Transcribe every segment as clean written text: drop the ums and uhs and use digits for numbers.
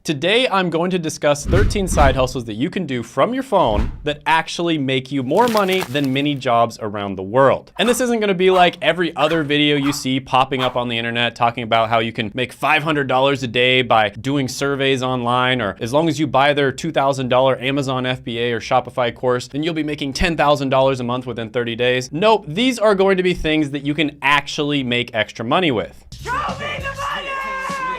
Today, I'm going to discuss 13 side hustles that you can do from your phone that actually make you more money than many jobs around the world. And this isn't gonna be like every other video you see popping up on the internet talking about how you can make $500 a day by doing surveys online, or as long as you buy their $2,000 Amazon FBA or Shopify course, then you'll be making $10,000 a month within 30 days. Nope, these are going to be things that you can actually make extra money with. Show me the money!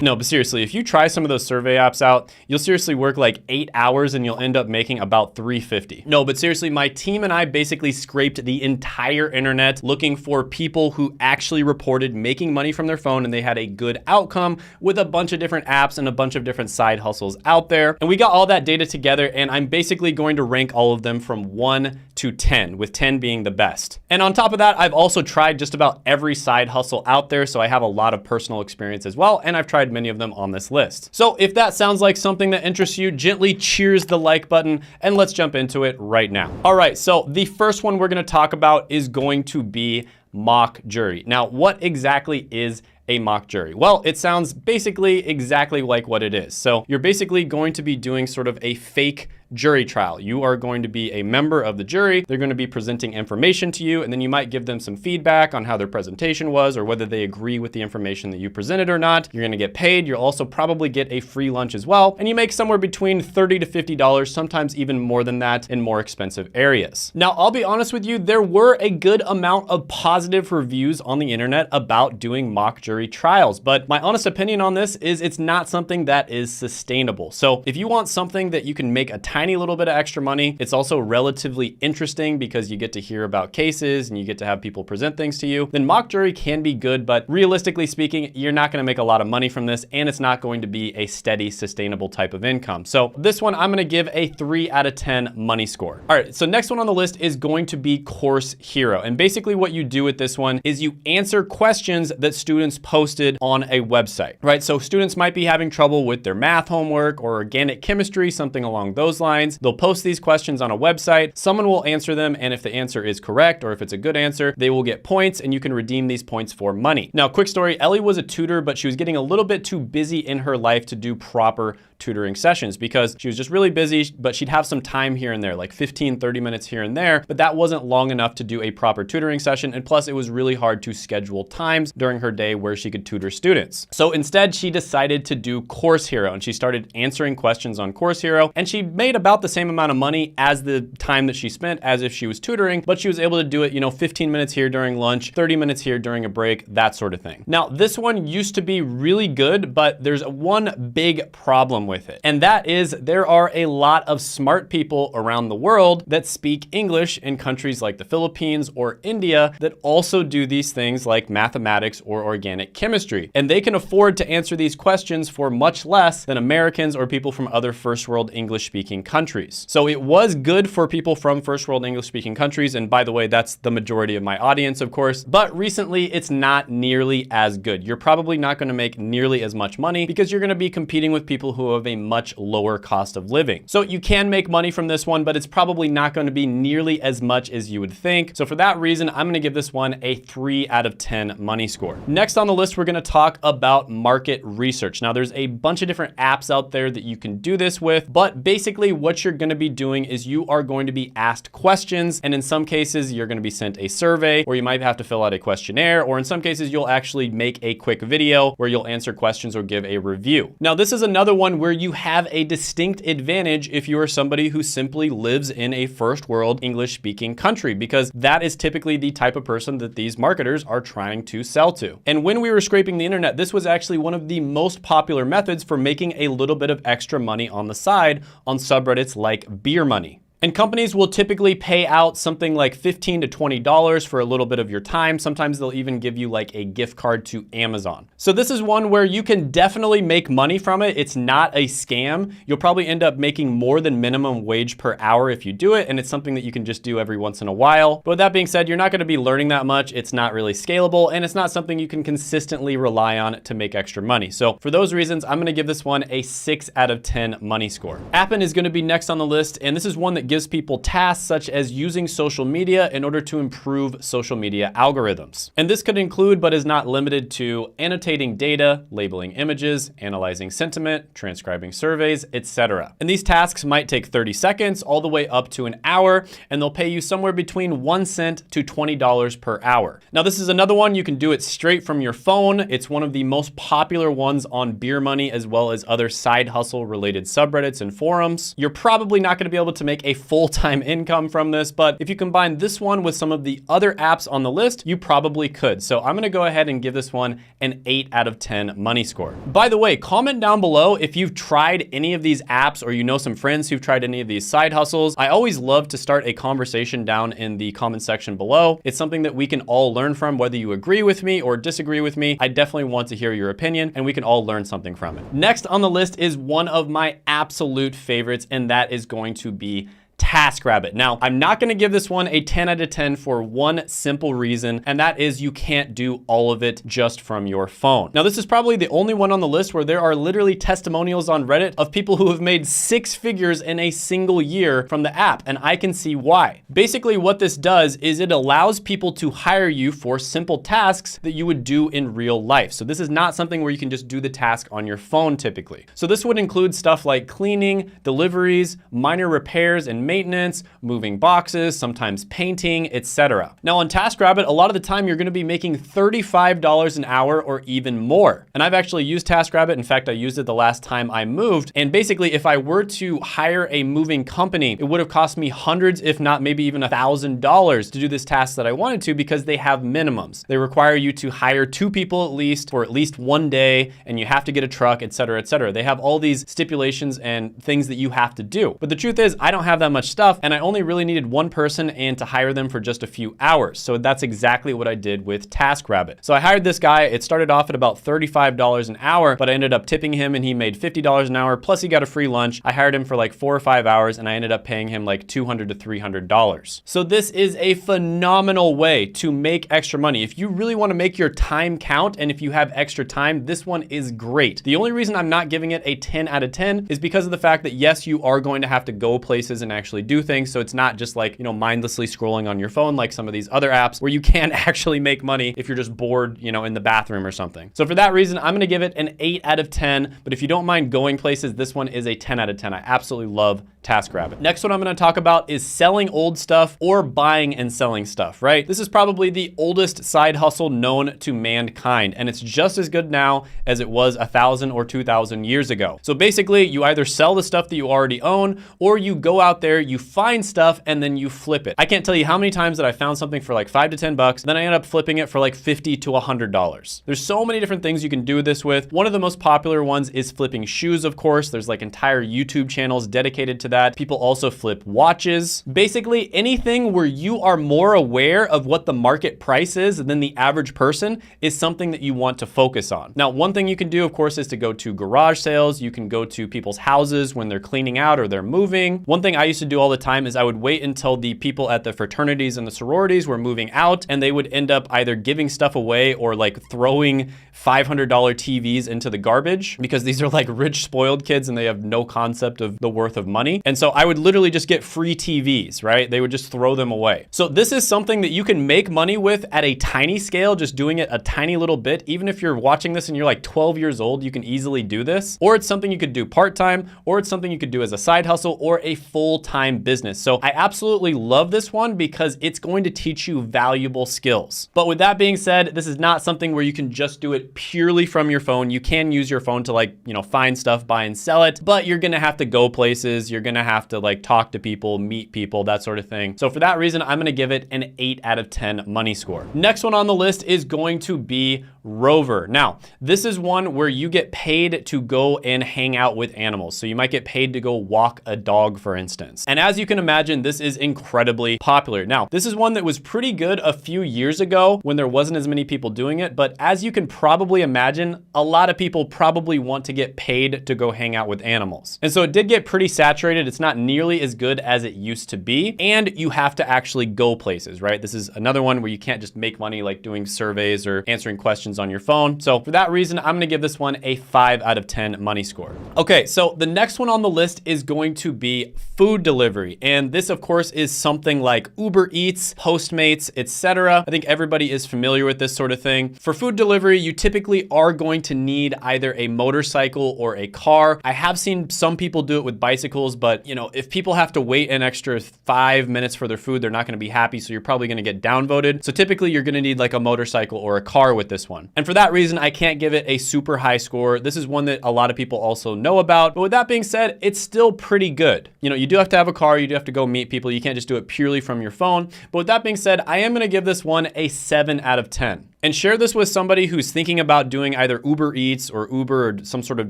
No, but seriously, if you try some of those survey apps out, you'll seriously work like 8 hours and you'll end up making about $350. No, but seriously, my team and I basically scraped the entire internet looking for people who actually reported making money from their phone and they had a good outcome with a bunch of different apps and a bunch of different side hustles out there. And we got all that data together and I'm basically going to rank all of them from 1 to 10, with 10 being the best. And on top of that, I've also tried just about every side hustle out there, so I have a lot of personal experience as well, and I've tried many of them on this list. So if that sounds like something that interests you, gently cheers the like button and let's jump into it right now. All right, so the first one we're gonna talk about is going to be mock jury. Now, what exactly is a mock jury? Well, it sounds basically exactly like what it is. So you're basically going to be doing sort of a fake jury trial. You are going to be a member of the jury. They're going to be presenting information to you, and then you might give them some feedback on how their presentation was or whether they agree with the information that you presented or not. You're going to get paid. You'll also probably get a free lunch as well, and you make somewhere between $30 to $50, sometimes even more than that in more expensive areas. Now, I'll be honest with you, there were a good amount of positive reviews on the internet about doing mock jury trials, but my honest opinion on this is it's not something that is sustainable. So if you want something that you can make a tiny little bit of extra money, it's also relatively interesting because you get to hear about cases and you get to have people present things to you, then mock jury can be good, but realistically speaking, you're not gonna make a lot of money from this and it's not going to be a steady, sustainable type of income. So this one, I'm gonna give a 3 out of 10 money score. All right, so next one on the list is going to be Course Hero. And basically what you do with this one is you answer questions that students posted on a website, right? So students might be having trouble with their math homework or organic chemistry, something along those lines. They'll post these questions on a website, someone will answer them, and if the answer is correct or if it's a good answer, they will get points and you can redeem these points for money. Now, quick story, Ellie was a tutor, but she was getting a little bit too busy in her life to do proper tutoring sessions because she was just really busy, but she'd have some time here and there, like 15, 30 minutes here and there, but that wasn't long enough to do a proper tutoring session. And plus it was really hard to schedule times during her day where she could tutor students. So instead she decided to do Course Hero and she started answering questions on Course Hero and she made about the same amount of money as the time that she spent as if she was tutoring, but she was able to do it, 15 minutes here during lunch, 30 minutes here during a break, that sort of thing. Now, this one used to be really good, but there's one big problem with it. And that is there are a lot of smart people around the world that speak English in countries like the Philippines or India that also do these things like mathematics or organic chemistry. And they can afford to answer these questions for much less than Americans or people from other first world English speaking countries. So it was good for people from first world English speaking countries. And by the way, that's the majority of my audience, of course, but recently it's not nearly as good. You're probably not going to make nearly as much money because you're going to be competing with people who have a much lower cost of living. So you can make money from this one, but it's probably not going to be nearly as much as you would think. So for that reason, I'm going to give this one a 3 out of 10 money score. Next on the list, we're going to talk about market research. Now there's a bunch of different apps out there that you can do this with, but basically what you're going to be doing is you are going to be asked questions. And in some cases, you're going to be sent a survey or you might have to fill out a questionnaire, or in some cases, you'll actually make a quick video where you'll answer questions or give a review. Now, this is another one where you have a distinct advantage if you are somebody who simply lives in a first world English speaking country, because that is typically the type of person that these marketers are trying to sell to. And when we were scraping the internet, this was actually one of the most popular methods for making a little bit of extra money on the side on subreddits like Beer Money. And companies will typically pay out something like $15 to $20 for a little bit of your time. Sometimes they'll even give you like a gift card to Amazon. So this is one where you can definitely make money from it. It's not a scam. You'll probably end up making more than minimum wage per hour if you do it. And it's something that you can just do every once in a while. But with that being said, you're not gonna be learning that much. It's not really scalable and it's not something you can consistently rely on to make extra money. So for those reasons, I'm gonna give this one a 6 out of 10 money score. Appen is gonna be next on the list. And this is one that gives people tasks such as using social media in order to improve social media algorithms. And this could include, but is not limited to, annotating data, labeling images, analyzing sentiment, transcribing surveys, etc. And these tasks might take 30 seconds all the way up to an hour, and they'll pay you somewhere between 1 cent to $20 per hour. Now, this is another one, you can do it straight from your phone. It's one of the most popular ones on Beer Money, as well as other side hustle related subreddits and forums. You're probably not going to be able to make a full-time income from this, but if you combine this one with some of the other apps on the list, you probably could. So I'm going to go ahead and give this one an 8 out of 10 money score. By the way, comment down below if you've tried any of these apps or you know some friends who've tried any of these side hustles. I always love to start a conversation down in the comment section below. It's something that we can all learn from, whether you agree with me or disagree with me. I definitely want to hear your opinion and we can all learn something from it. Next on the list is one of my absolute favorites, and that is going to be TaskRabbit. Now, I'm not going to give this one a 10 out of 10 for one simple reason, and that is you can't do all of it just from your phone. Now, this is probably the only one on the list where there are literally testimonials on Reddit of people who have made 6 figures in a single year from the app, and I can see why. Basically, what this does is it allows people to hire you for simple tasks that you would do in real life. So this is not something where you can just do the task on your phone typically. So this would include stuff like cleaning, deliveries, minor repairs and maintenance, moving boxes, sometimes painting, etc. Now on TaskRabbit, a lot of the time you're going to be making $35 an hour or even more. And I've actually used TaskRabbit. In fact, I used it the last time I moved. And basically, if I were to hire a moving company, it would have cost me hundreds, if not maybe even $1,000 to do this task that I wanted to, because they have minimums. They require you to hire 2 people at least for at least 1 day, and you have to get a truck, etc., etc. They have all these stipulations and things that you have to do. But the truth is, I don't have that much stuff, and I only really needed one person and to hire them for just a few hours. So that's exactly what I did with TaskRabbit. So I hired this guy. It started off at about $35 an hour, but I ended up tipping him and he made $50 an hour, plus he got a free lunch. I hired him for like 4 or 5 hours and I ended up paying him like $200 to $300. So this is a phenomenal way to make extra money. If you really want to make your time count and if you have extra time, this one is great. The only reason I'm not giving it a 10 out of 10 is because of the fact that yes, you are going to have to go places and actually do things. So it's not just like, mindlessly scrolling on your phone like some of these other apps where you can actually make money if you're just bored, in the bathroom or something. So for that reason, I'm going to give it an 8 out of 10. But if you don't mind going places, this one is a 10 out of 10. I absolutely love TaskRabbit. Next one I'm going to talk about is selling old stuff or buying and selling stuff, right? This is probably the oldest side hustle known to mankind, and it's just as good now as it was 1,000 or 2,000 years ago. So basically, you either sell the stuff that you already own, or you go out there, you find stuff, and then you flip it. I can't tell you how many times that I found something for like $5 to $10, then I end up flipping it for like $50 to $100. There's so many different things you can do this with. One of the most popular ones is flipping shoes, of course. There's like entire YouTube channels dedicated to that. People also flip watches. Basically, anything where you are more aware of what the market price is than the average person is something that you want to focus on. Now, one thing you can do, of course, is to go to garage sales. You can go to people's houses when they're cleaning out or they're moving. One thing I used to do all the time is I would wait until the people at the fraternities and the sororities were moving out, and they would end up either giving stuff away or like throwing $500 TVs into the garbage, because these are like rich, spoiled kids and they have no concept of the worth of money. And so I would literally just get free TVs, right? They would just throw them away. So this is something that you can make money with at a tiny scale, just doing it a tiny little bit. Even if you're watching this and you're like 12 years old, you can easily do this. Or it's something you could do part-time, or it's something you could do as a side hustle or a full-time business. So I absolutely love this one because it's going to teach you valuable skills. But with that being said, this is not something where you can just do it purely from your phone. You can use your phone to like, find stuff, buy and sell it, but you're gonna have to go places. You're gonna have to like talk to people, meet people, that sort of thing. So for that reason, I'm gonna give it an 8 out of 10 money score. Next one on the list is going to be Rover. Now, this is one where you get paid to go and hang out with animals. So you might get paid to go walk a dog, for instance. And as you can imagine, this is incredibly popular. Now, this is one that was pretty good a few years ago when there wasn't as many people doing it. But as you can probably imagine, a lot of people probably want to get paid to go hang out with animals. And so it did get pretty saturated granted, it's not nearly as good as it used to be, and you have to actually go places, right? This is another one where you can't just make money like doing surveys or answering questions on your phone. So for that reason, I'm gonna give this one a 5 out of 10 money score. Okay, so the next one on the list is going to be food delivery. And this, of course, is something like Uber Eats, Postmates, etc. I think everybody is familiar with this sort of thing. For food delivery, you typically are going to need either a motorcycle or a car. I have seen some people do it with bicycles, but you know, if people have to wait an extra 5 minutes for their food, they're not gonna be happy, so you're probably gonna get downvoted. So typically you're gonna need like a motorcycle or a car with this one. And for that reason, I can't give it a super high score. This is one that a lot of people also know about, but with that being said, it's still pretty good. You know, you do have to have a car, you do have to go meet people, you can't just do it purely from your phone. But with that being said, I am gonna give this one a 7 out of 10. And share this with somebody who's thinking about doing either Uber Eats or Uber or some sort of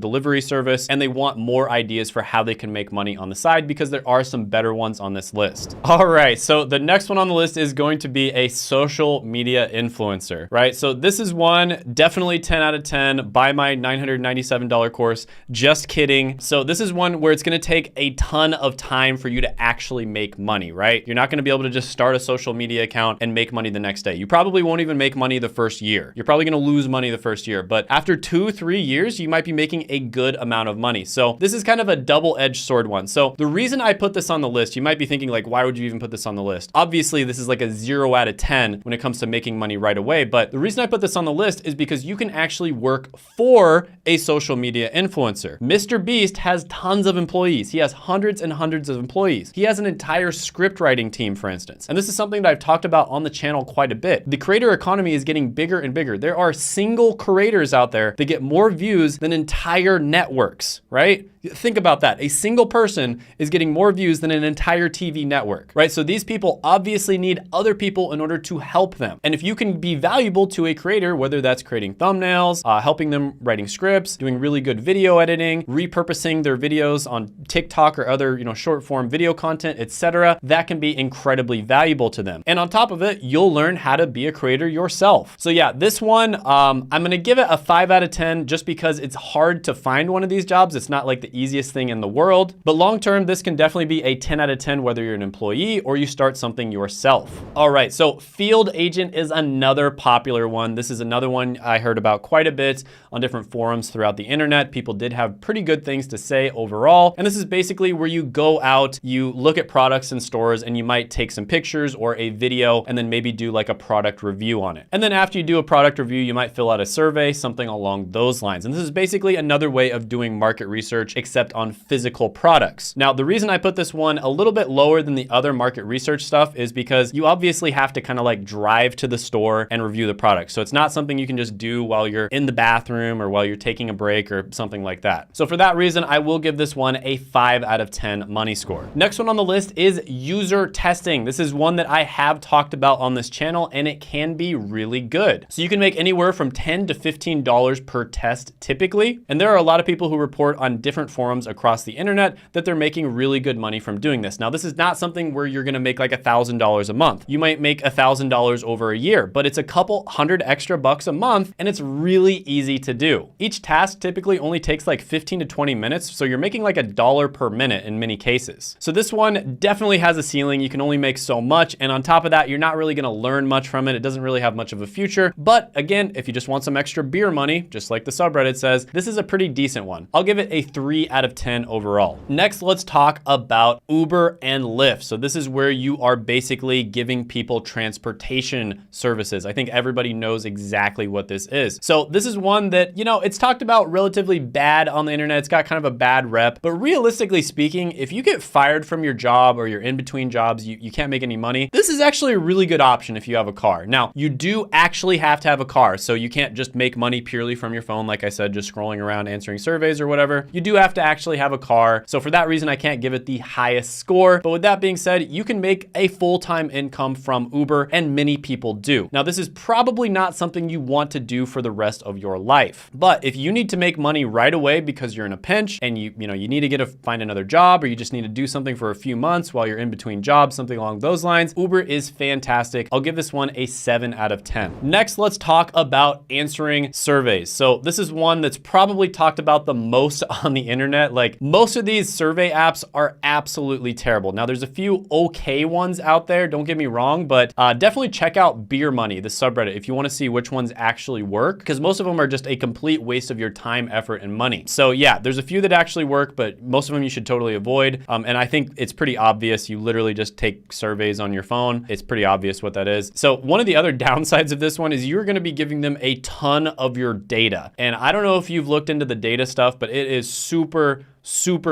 delivery service, and they want more ideas for how they can make money on the side, because there are some better ones on this list. All right, so the next one on the list is going to be a social media influencer, right? So this is one, definitely 10 out of 10, buy my $997 course, just kidding. So this is one where it's gonna take a ton of time for you to actually make money, right? You're not gonna be able to just start a social media account and make money the next day. You probably won't even make money the first year. You're probably gonna lose money the first year, but after 2-3 years, you might be making a good amount of money. So this is kind of a double-edged sword one. So the reason I put this on the list, you might be thinking like, why would you even put this on the list? Obviously, this is like a 0 out of 10 when it comes to making money right away. But the reason I put this on the list is because you can actually work for a social media influencer. Mr. Beast has tons of employees. He has hundreds and hundreds of employees. He has an entire script writing team, for instance. And this is something that I've talked about on the channel quite a bit. The creator economy is getting bigger and bigger. There are single creators out there that get more views than entire networks, right? Think about that. A single person is getting more views than an entire TV network, right? So these people obviously need other people in order to help them. And if you can be valuable to a creator, whether that's creating thumbnails, helping them writing scripts, doing really good video editing, repurposing their videos on TikTok or other, short form video content, etc., that can be incredibly valuable to them. And on top of it, you'll learn how to be a creator yourself. So yeah, this one, I'm gonna give it a 5 out of 10 just because it's hard to find one of these jobs. It's not like the easiest thing in the world, but long-term, this can definitely be a 10 out of 10, whether you're an employee or you start something yourself. All right, so field agent is another popular one. This is another one I heard about quite a bit on different forums throughout the internet. People did have pretty good things to say overall. And this is basically where you go out, you look at products in stores, and you might take some pictures or a video and then maybe do like a product review on it. And then after you do a product review, you might fill out a survey, something along those lines. And this is basically another way of doing market research, except on physical products. Now, the reason I put this one a little bit lower than the other market research stuff is because you obviously have to kind of like drive to the store and review the product. So it's not something you can just do while you're in the bathroom or while you're taking a break or something like that. So for that reason, I will give this one a 5 out of 10 money score. Next one on the list is user testing. This is one that I have talked about on this channel, and it can be really good. So you can make anywhere from $10 to $15 per test typically. And there are a lot of people who report on different forums across the internet that they're making really good money from doing this. Now, this is not something where you're gonna make like $1,000 a month. You might make $1,000 over a year, but it's a couple hundred extra bucks a month, and it's really easy to do. Each task typically only takes like 15 to 20 minutes, so you're making like $1 per minute in many cases. So this one definitely has a ceiling. You can only make so much, and on top of that, you're not really gonna learn much from it. It doesn't really have much of a future, but again, if you just want some extra beer money, just like the subreddit says, this is a pretty decent one. I'll give it a 3 out of 10 overall. Next, let's talk about Uber and Lyft. So this is where you are basically giving people transportation services. I think everybody knows exactly what this is. So this is one that, it's talked about relatively bad on the internet. It's got kind of a bad rep, but realistically speaking, if you get fired from your job or you're in between jobs, you can't make any money, this is actually a really good option if you have a car. Now, you do actually have to have a car, so you can't just make money purely from your phone, like I said, just scrolling around answering surveys or whatever. You do have to actually have a car. So for that reason, I can't give it the highest score. But with that being said, you can make a full-time income from Uber, and many people do. Now, this is probably not something you want to do for the rest of your life. But if you need to make money right away because you're in a pinch and you need to find another job, or you just need to do something for a few months while you're in between jobs, something along those lines, Uber is fantastic. I'll give this one a 7 out of 10. Next, let's talk about answering surveys. So this is one that's probably talked about the most on the internet. Like, most of these survey apps are absolutely terrible. Now, there's a few okay ones out there, don't get me wrong, but definitely check out Beer Money, the subreddit, if you want to see which ones actually work, because most of them are just a complete waste of your time, effort, and money. So yeah, there's a few that actually work, but most of them you should totally avoid. And I think it's pretty obvious. You literally just take surveys on your phone. It's pretty obvious what that is. So one of the other downsides of this one is you're going to be giving them a ton of your data. And I don't know if you've looked into the data stuff, but it is super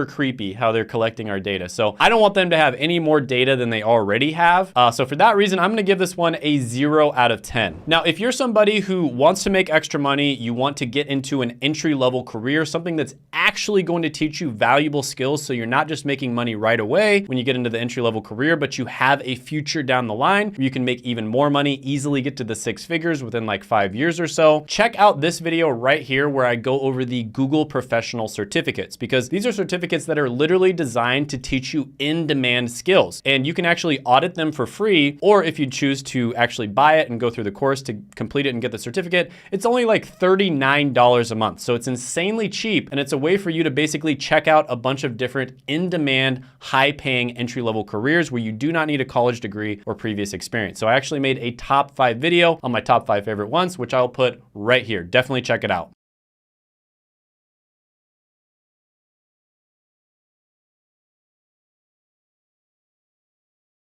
creepy how they're collecting our data. So I don't want them to have any more data than they already have. So for that reason, I'm gonna give this one a 0 out of 10. Now, if you're somebody who wants to make extra money, you want to get into an entry-level career, something that's actually going to teach you valuable skills, so you're not just making money right away when you get into the entry-level career, but you have a future down the line where you can make even more money, easily get to the 6 figures within like 5 years or so. Check out this video right here where I go over the Google Professional Certificates, because these are certificates that are literally designed to teach you in-demand skills. And you can actually audit them for free, or if you choose to actually buy it and go through the course to complete it and get the certificate, it's only like $39 a month. So it's insanely cheap, and it's a way for you to basically check out a bunch of different in-demand, high-paying entry-level careers where you do not need a college degree or previous experience. So I actually made a top 5 video on my top 5 favorite ones, which I'll put right here. Definitely check it out.